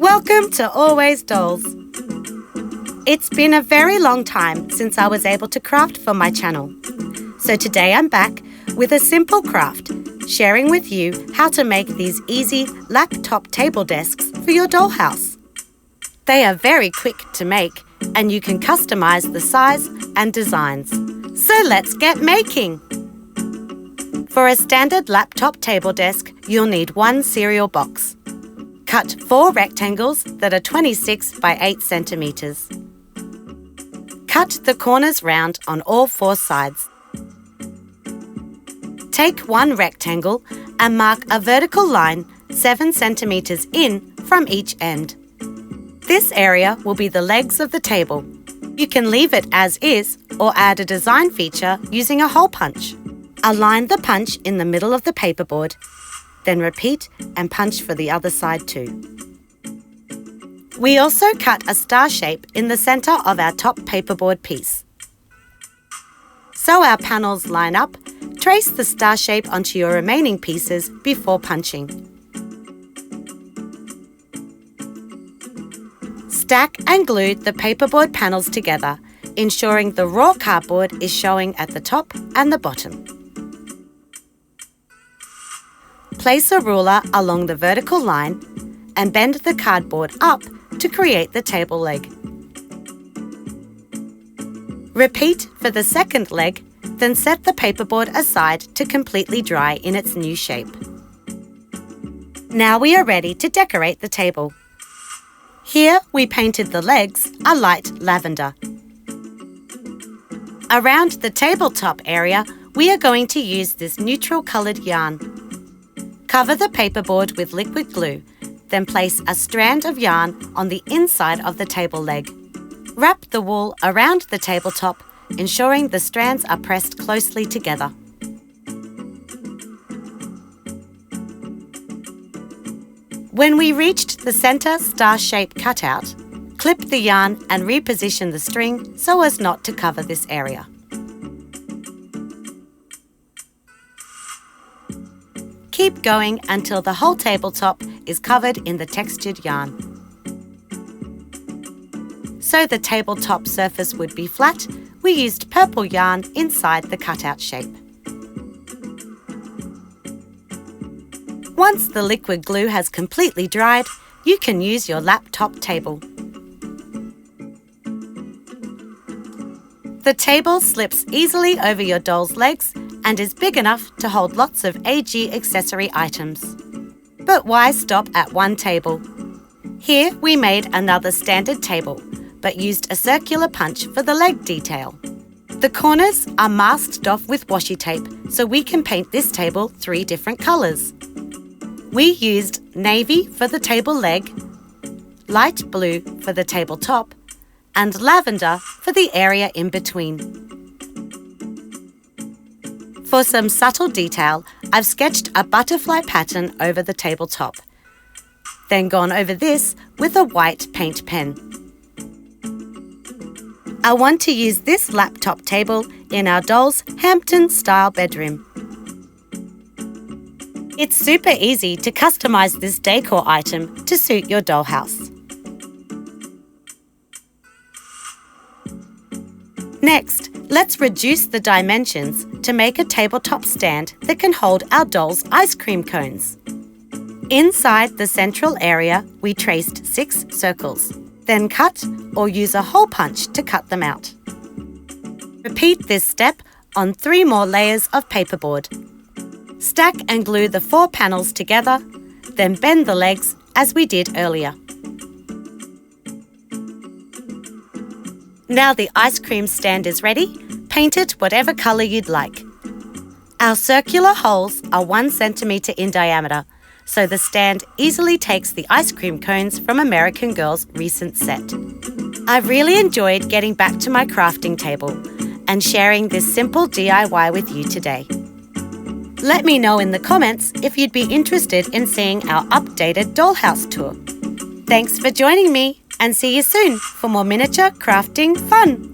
Welcome to Always Dolls. It's been a very long time since I was able to craft for my channel. So today I'm back with a simple craft, sharing with you how to make these easy laptop table desks for your dollhouse. They are very quick to make and you can customize the size and designs. So let's get making! For a standard laptop table desk, you'll need one cereal box. Cut 4 rectangles that are 26 by 8 centimeters. Cut the corners round on all 4 sides. Take one rectangle and mark a vertical line 7 centimeters in from each end. This area will be the legs of the table. You can leave it as is or add a design feature using a hole punch. Align the punch in the middle of the paperboard, then repeat and punch for the other side too. We also cut a star shape in the center of our top paperboard piece. So our panels line up, trace the star shape onto your remaining pieces before punching. Stack and glue the paperboard panels together, ensuring the raw cardboard is showing at the top and the bottom. Place a ruler along the vertical line and bend the cardboard up to create the table leg. Repeat for the second leg, then set the paperboard aside to completely dry in its new shape. Now we are ready to decorate the table. Here we painted the legs a light lavender. Around the tabletop area, we are going to use this neutral coloured yarn. Cover the paperboard with liquid glue, then place a strand of yarn on the inside of the table leg. Wrap the wool around the tabletop, ensuring the strands are pressed closely together. When we reached the centre star-shaped cutout, clip the yarn and reposition the string so as not to cover this area. Keep going until the whole tabletop is covered in the textured yarn. So the tabletop surface would be flat, we used purple yarn inside the cutout shape. Once the liquid glue has completely dried, you can use your laptop table. The table slips easily over your doll's legs and is big enough to hold lots of AG accessory items. But why stop at one table? Here we made another standard table, but used a circular punch for the leg detail. The corners are masked off with washi tape, so we can paint this table 3 different colours. We used navy for the table leg, light blue for the tabletop, and lavender for the area in between. For some subtle detail, I've sketched a butterfly pattern over the tabletop, then gone over this with a white paint pen. I want to use this laptop table in our doll's Hampton-style bedroom. It's super easy to customize this decor item to suit your dollhouse. Next, let's reduce the dimensions to make a tabletop stand that can hold our doll's ice cream cones. Inside the central area, we traced 6 circles, then cut or use a hole punch to cut them out. Repeat this step on 3 more layers of paperboard. Stack and glue the 4 panels together, then bend the legs as we did earlier. Now the ice cream stand is ready, paint it whatever colour you'd like. Our circular holes are 1 centimetre in diameter, so the stand easily takes the ice cream cones from American Girl's recent set. I've really enjoyed getting back to my crafting table and sharing this simple DIY with you today. Let me know in the comments if you'd be interested in seeing our updated dollhouse tour. Thanks for joining me, and see you soon for more miniature crafting fun!